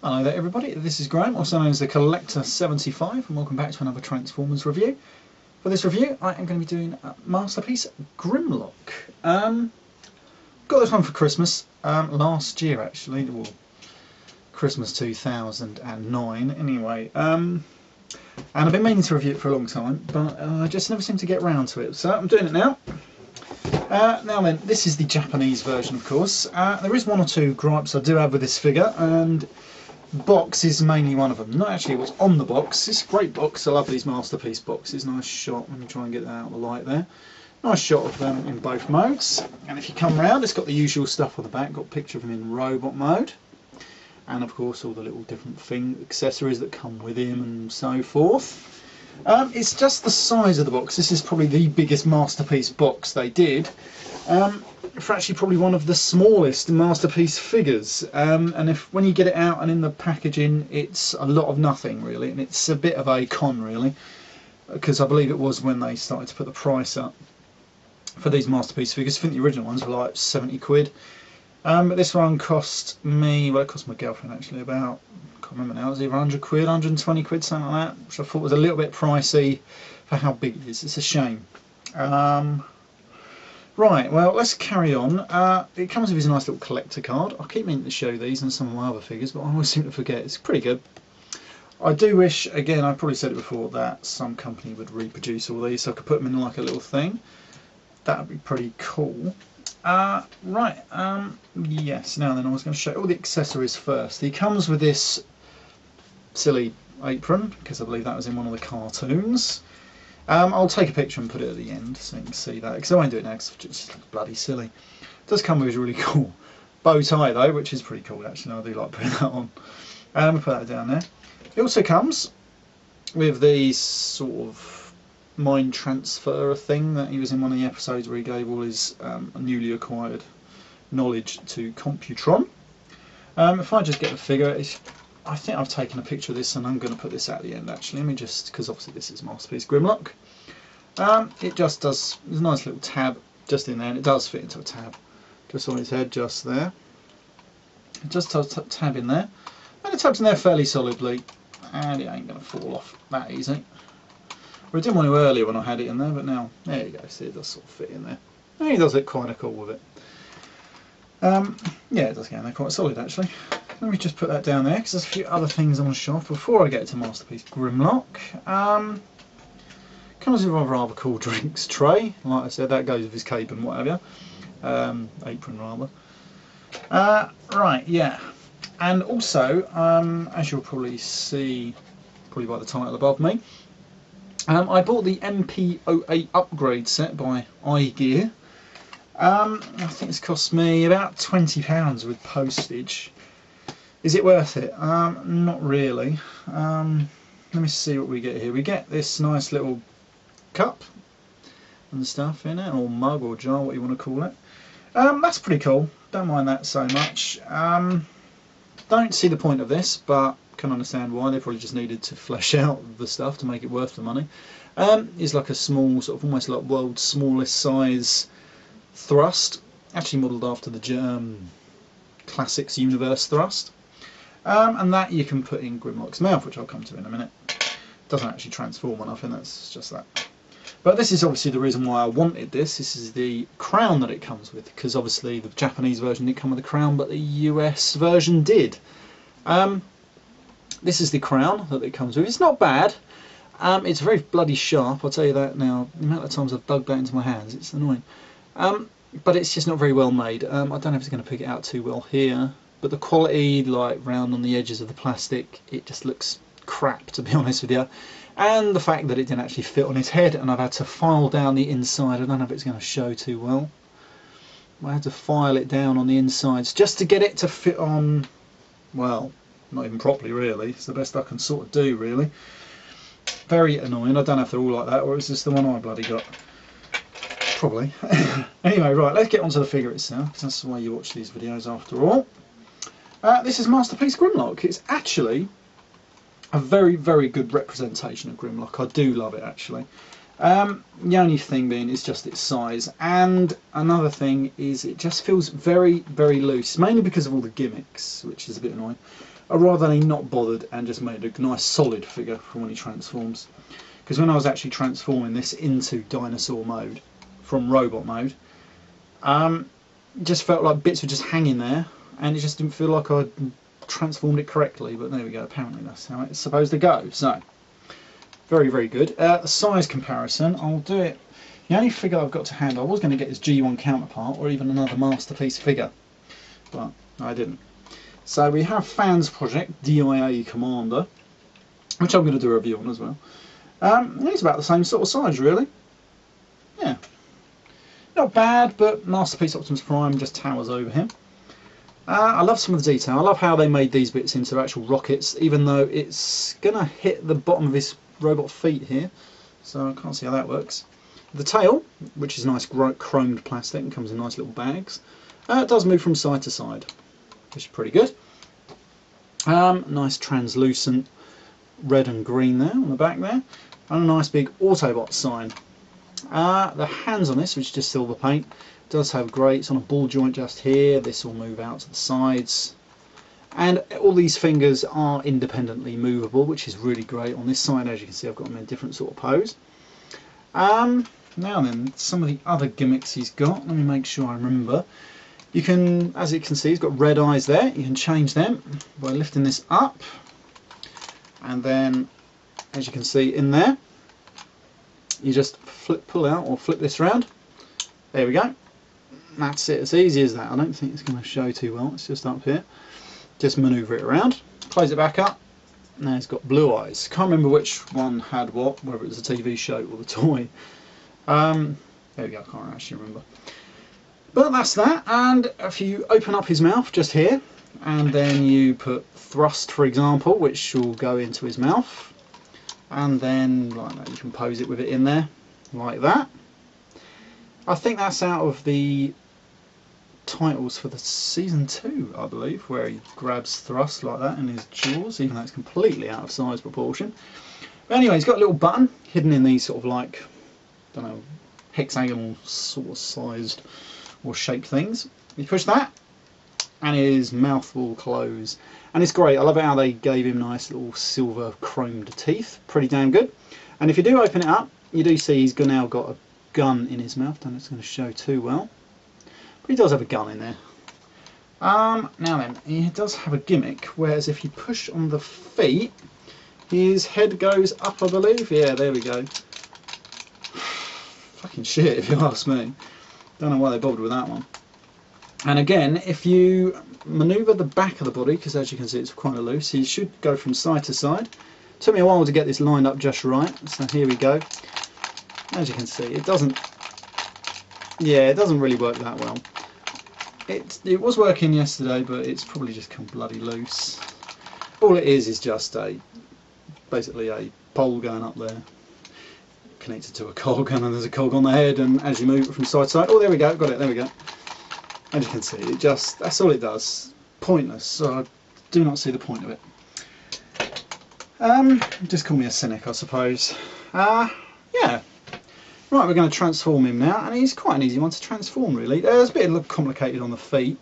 Hello there everybody, this is Graham, also known as the Collector75, and welcome back to another Transformers review. For this review I am going to be doing a Masterpiece GRIMLOCK. Got this one for Christmas, last year actually, well, Christmas 2009 anyway. And I've been meaning to review it for a long time, but I just never seem to get round to it, so I'm doing it now. Now then, this is the Japanese version of course. There is one or two gripes I do have with this figure, and box is mainly one of them. Not actually what's on the box. It's a great box. I love these Masterpiece boxes. Nice shot. Let me try and get that out of the light there. Nice shot of them in both modes. And if you come round, it's got the usual stuff on the back. Got a picture of him in robot mode. And of course all the little different accessories that come with him and so forth. It's just the size of the box. This is probably the biggest Masterpiece box they did. For actually probably one of the smallest Masterpiece figures, and when you get it out and in the packaging, it's a lot of nothing really, and it's a bit of a con really, because I believe it was when they started to put the price up for these Masterpiece figures. I think the original ones were like 70 quid, but this one cost me, well, it cost my girlfriend actually about, I can't remember now, it was either 100 quid, 120 quid, something like that, which I thought was a little bit pricey for how big it is. It's a shame. Right, well, let's carry on. It comes with this nice little collector card. I keep meaning to show these and some of my other figures, but I always seem to forget. It's pretty good. I do wish, again, I probably said it before, that some company would reproduce all these so I could put them in like a little thing. That would be pretty cool. Right, yes, now then I was going to show all the accessories first. He comes with this silly apron, because I believe that was in one of the cartoons. I'll take a picture and put it at the end so you can see that, because I won't do it now because it's just bloody silly. It does come with a really cool bow tie though, which is pretty cool actually. I do like putting that on. We'll put that down there. It also comes with the sort of mind transfer thing that he was in one of the episodes where he gave all his newly acquired knowledge to Computron. If I just get the figure, I think I've taken a picture of this and I'm going to put this at the end actually. Let me just, because obviously this is Masterpiece GRIMLOCK. It just does, there's a nice little tab just in there, and it does fit into a tab. Just on his head, just there. It just does tab in there. And it tabs in there fairly solidly, and it ain't going to fall off that easy. Well, it didn't want to earlier when I had it in there, but now, there you go, see it does sort of fit in there. And he does look kind of cool with it. Yeah, it does get in there quite solid actually. Let me just put that down there because there's a few other things I want to show off before I get to Masterpiece GRIMLOCK. Comes with a rather cool drinks tray. Like I said, that goes with his cape and whatever. Apron rather. Right, yeah. And also, as you'll probably see, probably by the title above me, I bought the MP08 upgrade set by igear. I think it's cost me about £20 with postage. Is it worth it? Not really. Let me see what we get here. We get this nice little cup and stuff in it, or mug or jar, what you want to call it. That's pretty cool. Don't mind that so much. Don't see the point of this, but can understand why. They probably just needed to flesh out the stuff to make it worth the money. It's like a small, sort of almost like world's smallest size thrust, actually modelled after the Classics Universe thrust. And that you can put in GRIMLOCK's mouth, which I'll come to in a minute. Doesn't actually transform or nothing, that's just that. But this is obviously the reason why I wanted this. This is the crown that it comes with, because obviously the Japanese version didn't come with a crown, but the US version did. This is the crown that it comes with. It's not bad. It's very bloody sharp, I'll tell you that now. The amount of times I've dug that into my hands, it's annoying. But it's just not very well made. I don't know if it's going to pick it out too well here. But the quality, like round on the edges of the plastic, it just looks crap to be honest with you. And the fact that it didn't actually fit on his head, and I've had to file down the inside. I don't know if it's going to show too well. I had to file it down on the insides just to get it to fit on, well, not even properly really. It's the best I can sort of do really. Very annoying. I don't know if they're all like that or is this the one I bloody got. Probably. Anyway, right, let's get onto the figure itself, because that's the way you watch these videos after all. This is Masterpiece GRIMLOCK. It's actually a very, very good representation of GRIMLOCK. I do love it actually. The only thing being is just its size, and another thing is it just feels very, very loose, mainly because of all the gimmicks, which is a bit annoying. I'd rather they not bothered and just made a nice solid figure for when he transforms. Because when I was actually transforming this into dinosaur mode from robot mode, it just felt like bits were just hanging there, and it just didn't feel like I'd transformed it correctly. But there we go, apparently that's how it's supposed to go. So very, very good. The size comparison, I'll do it. The only figure I've got to hand, I was going to get his G1 counterpart or even another Masterpiece figure, but I didn't. So we have Fans Project DIA Commander, which I'm going to do a review on as well. He's about the same sort of size, really. Yeah, not bad, but Masterpiece Optimus Prime just towers over him. I love some of the detail. I love how they made these bits into actual rockets, even though it's going to hit the bottom of his robot feet here, so I can't see how that works. The tail, which is nice chromed plastic and comes in nice little bags, it does move from side to side, which is pretty good. Nice translucent red and green there on the back there, and a nice big Autobot sign. The hands on this, which is just silver paint, does have grates on a ball joint just here. This will move out to the sides, and all these fingers are independently movable, which is really great. On this side, as you can see, I've got them in a different sort of pose. Now then, some of the other gimmicks he's got, let me make sure I remember. You can, as you can see, he's got red eyes there. You can change them by lifting this up, and then, as you can see in there, you just pull out or flip this around. There we go. That's it, as easy as that. I don't think it's going to show too well, it's just up here. Just manoeuvre it around, close it back up. Now it's got blue eyes. Can't remember which one had what, whether it was a TV show or the toy. There we go, I can't actually remember. But that's that, and if you open up his mouth just here, and then you put thrust, for example, which will go into his mouth, and then like that, you can pose it with it in there, like that. I think that's out of the titles for the season 2, I believe, where he grabs thrust like that in his jaws, even though it's completely out of size proportion. But anyway, he's got a little button hidden in these sort of like, I don't know, hexagonal sort of sized or shaped things. You push that, and his mouth will close, and it's great. I love how they gave him nice little silver chromed teeth, pretty damn good. And if you do open it up, you do see he's now got a gun in his mouth. Don't know if it's going to show too well, but he does have a gun in there. Now then, he does have a gimmick, whereas if you push on the feet, his head goes up, I believe. Yeah, there we go. Fucking shit, if you ask me. Don't know why they bothered with that one. And again, if you manoeuvre the back of the body, because as you can see it's quite loose, he should go from side to side. Took me a while to get this lined up just right, so here we go. As you can see, it doesn't really work that well. It was working yesterday, but it's probably just come bloody loose. All it is just basically a pole going up there, connected to a cog, and then there's a cog on the head, and as you move it from side to side, oh there we go, got it, there we go. As you can see, that's all it does. Pointless, so I do not see the point of it. Just call me a cynic, I suppose. Yeah. Right, we're going to transform him now, and he's quite an easy one to transform, really. It's a bit complicated on the feet.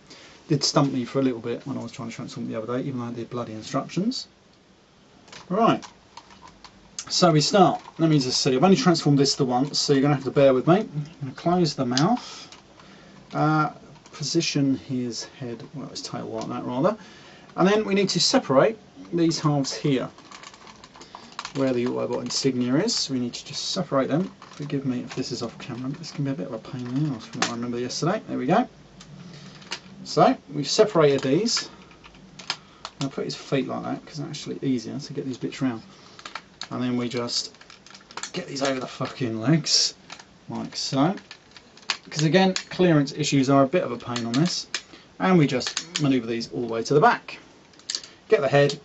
Did stump me for a little bit when I was trying to transform the other day, even though I did bloody instructions. Right. So we start. Let me just see. I've only transformed this the once, so you're going to have to bear with me. I'm going to close the mouth. Position his head, well, his tail like that rather. And then we need to separate these halves here, where the Autobot insignia is. We need to just separate them. Forgive me if this is off camera, this can be a bit of a pain in the ass from what I remember yesterday. There we go. So we've separated these. I'll put his feet like that because it's actually easier to get these bits round. And then we just get these over the fucking legs, like so. Because again, clearance issues are a bit of a pain on this. And we just manoeuvre these all the way to the back. Get the head,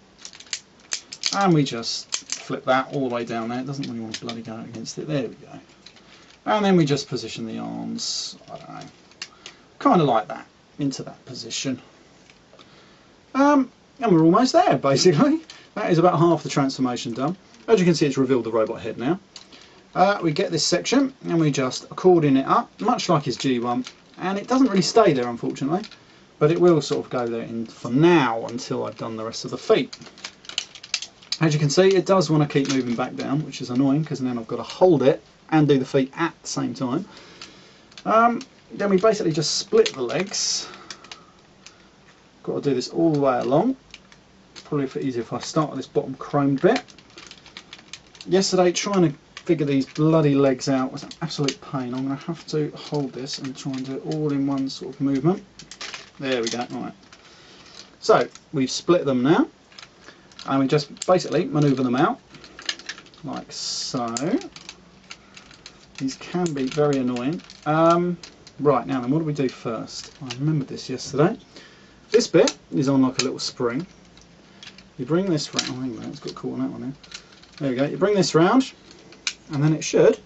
and we just flip that all the way down there. It doesn't really want to bloody go against it. There we go. And then we just position the arms, I don't know, kind of like that, into that position. And we're almost there, basically. That is about half the transformation done. As you can see, it's revealed the robot head now. We get this section and we just accordion it up, much like his G1, and it doesn't really stay there unfortunately, but it will sort of go there in for now until I've done the rest of the feet. As you can see, it does want to keep moving back down, which is annoying because then I've got to hold it and do the feet at the same time. Then we basically just split the legs. Got to do this all the way along. Probably easier if I start at this bottom chromed bit. Yesterday, trying to figure these bloody legs out was an absolute pain. I'm going to have to hold this and try and do it all in one sort of movement. There we go. Right. So we've split them now, and we just basically manoeuvre them out like so. These can be very annoying. Right, now then, what do we do first? I remembered this yesterday. This bit is on like a little spring. You bring this round. Oh, hang on, it's got caught on that one there. There we go. You bring this round, and then it should,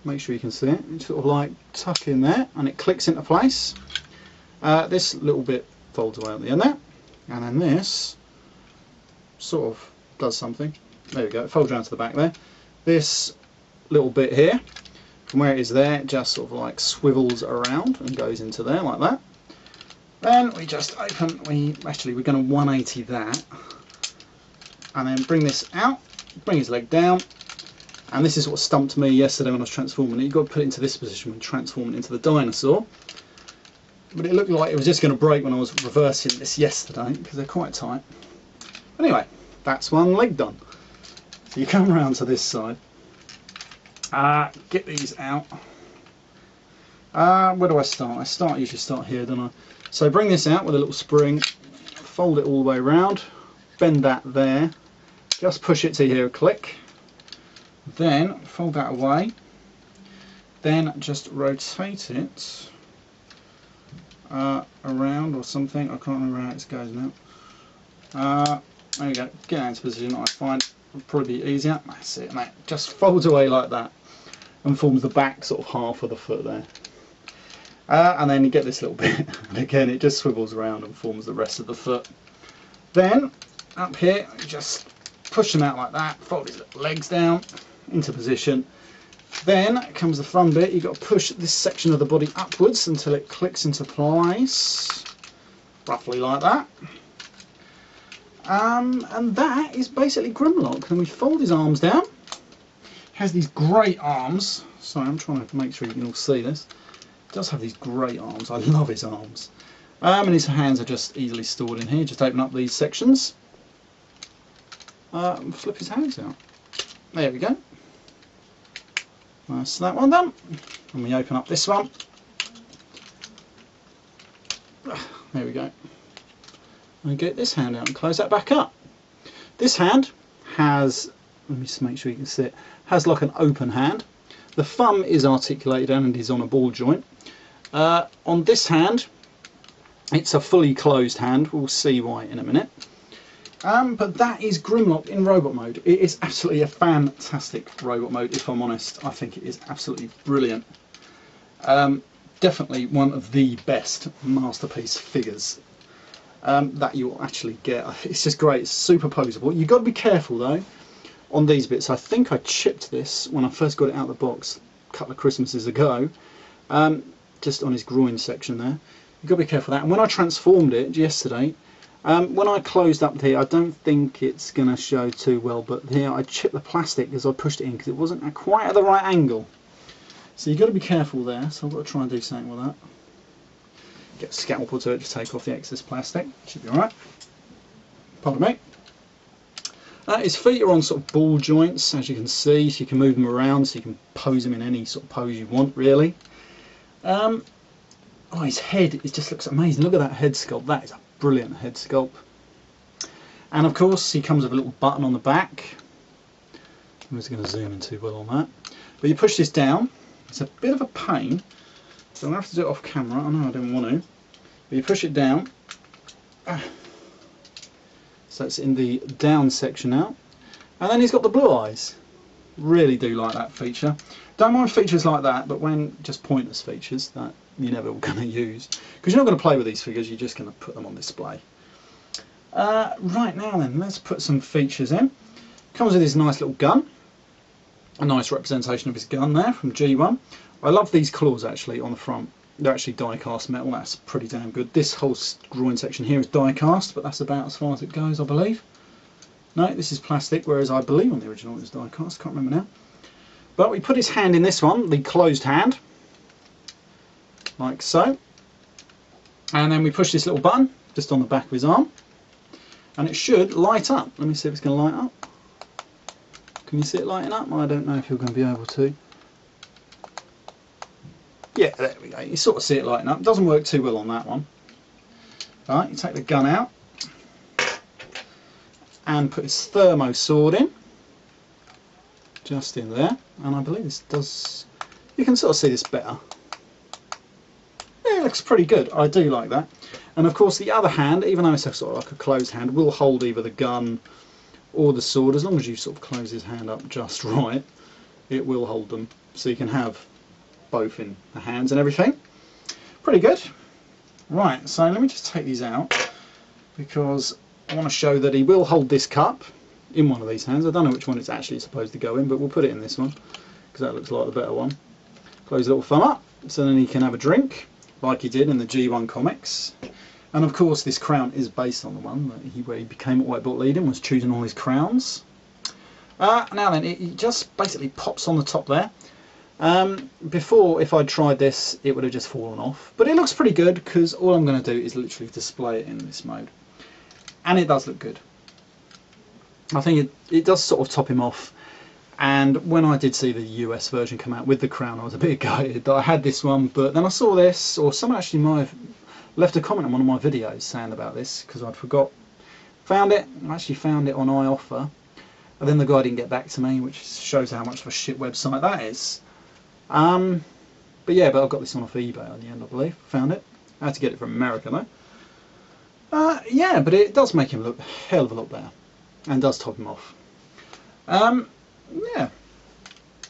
make sure you can see it, it's sort of like tuck in there, and it clicks into place. This little bit folds away at the end there, and then this sort of does something. There we go, it folds around to the back there. This little bit here, from where it is there, it just sort of like swivels around and goes into there like that. Then we just open, we're going to 180 that, and then bring this out, bring his leg down, and this is what stumped me yesterday when I was transforming it. You've got to put it into this position when transforming it into the dinosaur. But it looked like it was just going to break when I was reversing this yesterday, because they're quite tight. Anyway, that's one leg done. So you come around to this side, get these out. Where do I start? I usually start here, don't I? So bring this out with a little spring, fold it all the way around, bend that there, just push it to hear a click, then fold that away, then just rotate it around or something. I can't remember how it goes now. There we go, get out into position. I find would probably be easier. That's it, and that just folds away like that and forms the back sort of half of the foot there. And then you get this little bit, and again it just swivels around and forms the rest of the foot. Then up here, you just push them out like that, fold his legs down into position. Then comes the fun bit. You've got to push this section of the body upwards until it clicks into place, roughly like that. And that is basically Grimlock. Then we fold his arms down. He has these great arms. Sorry, I'm trying to make sure you can all see this. He does have these great arms. I love his arms. And his hands are just easily stored in here. Just open up these sections. And flip his hands out. There we go. That's that one done. And we open up this one. There we go. And get this hand out and close that back up. This hand has, let me just make sure you can see it, has like an open hand. The thumb is articulated and is on a ball joint. On this hand, it's a fully closed hand. We'll see why in a minute. But that is Grimlock in robot mode. It is absolutely a fantastic robot mode, if I'm honest. I think it is absolutely brilliant. Definitely one of the best masterpiece figures that you'll actually get. It's just great. It's superposable. You've got to be careful though on these bits. I think I chipped this when I first got it out of the box a couple of Christmases ago, just on his groin section there. You've got to be careful of that. And when I transformed it yesterday, when I closed up here, I don't think it's going to show too well, but here I chipped the plastic as I pushed it in because it wasn't quite at the right angle. So you've got to be careful there, so I've got to try and do something with that. Get a scalpel to it to take off the excess plastic. Should be alright. Pardon me. His feet are on sort of ball joints, as you can see, so you can move them around, so you can pose them in any sort of pose you want, really. Oh, his head, it just looks amazing. Look at that head sculpt. That is a brilliant head sculpt. And of course, he comes with a little button on the back. I'm just going to zoom in too well on that. But you push this down. It's a bit of a pain, so I'm going to have to do it off camera. I know I don't want to. But you push it down. So it's in the down section now. And then he's got the blue eyes. Really do like that feature. Don't mind features like that, but when just pointless features that you're never going to use. Because you're not going to play with these figures, you're just going to put them on display. Right now then, let's put some features in. Comes with this nice little gun. a nice representation of his gun there from G1. I love these claws actually on the front. They're actually die cast metal. That's pretty damn good. This whole groin section here is die cast, but that's about as far as it goes, I believe. No, this is plastic, whereas I believe on the original it was die cast. Can't remember now. But we put his hand in this one, the closed hand, like so. And then we push this little button just on the back of his arm, and it should light up. Let me see if it's going to light up. Can you see it lighting up? I don't know if you're going to be able to. Yeah, there we go. You sort of see it lighting up. It doesn't work too well on that one. Right, you take the gun out and put his thermo sword in, just in there. And I believe this does. You can sort of see this better. Yeah, it looks pretty good. I do like that. And of course, the other hand, even though it's a sort of like a closed hand, will hold either the gun or the sword, as long as you sort of close his hand up just right. It will hold them, so you can have both in the hands and everything. Pretty good. Right, so let me just take these out because I want to show that he will hold this cup in one of these hands. I don't know which one it's actually supposed to go in, but we'll put it in this one because that looks like the better one. Close the little thumb up so then he can have a drink like he did in the G1 comics. And of course this crown is based on the one that where he became White Belt leader and was choosing all his crowns. Now then, it just basically pops on the top there. Before, if I'd tried this, it would have just fallen off. But it looks pretty good because all I'm going to do is literally display it in this mode. And it does look good. I think it does sort of top him off. And when I did see the US version come out with the crown, I was a bit gutted that I had this one. But then I saw this, or someone actually might have left a comment on one of my videos saying about this because I'd forgot. Found it. I actually found it on iOffer. And then the guy didn't get back to me, which shows how much of a shit website that is. But yeah, but I got this one off eBay in the end, I believe. Found it. I had to get it from America though. Yeah, but it does make him look a hell of a lot better. And does top him off. Yeah.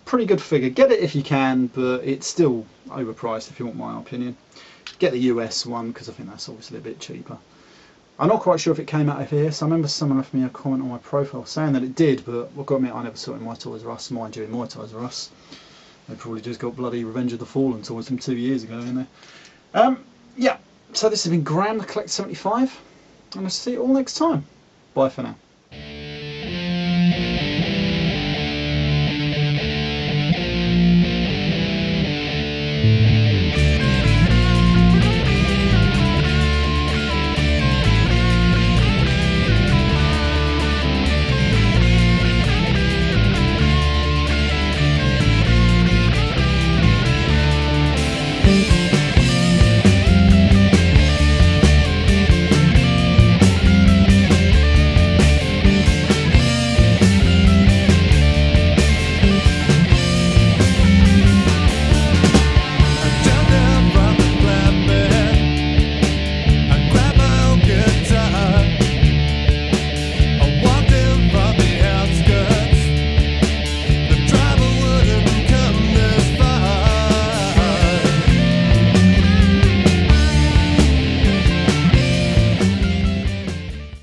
Pretty good figure. Get it if you can, but it's still overpriced if you want my opinion. Get the US one, because I think that's obviously a bit cheaper. I'm not quite sure if it came out of here, so I remember someone left me a comment on my profile saying that it did, but I've got to admit I never saw it in my Toys R Us. Mind you, in my Toys R Us. They probably just got bloody Revenge of the Fallen toys from 2 years ago in there. Yeah, so this has been Graham, the Collector 75, and I'll see you all next time. Bye for now.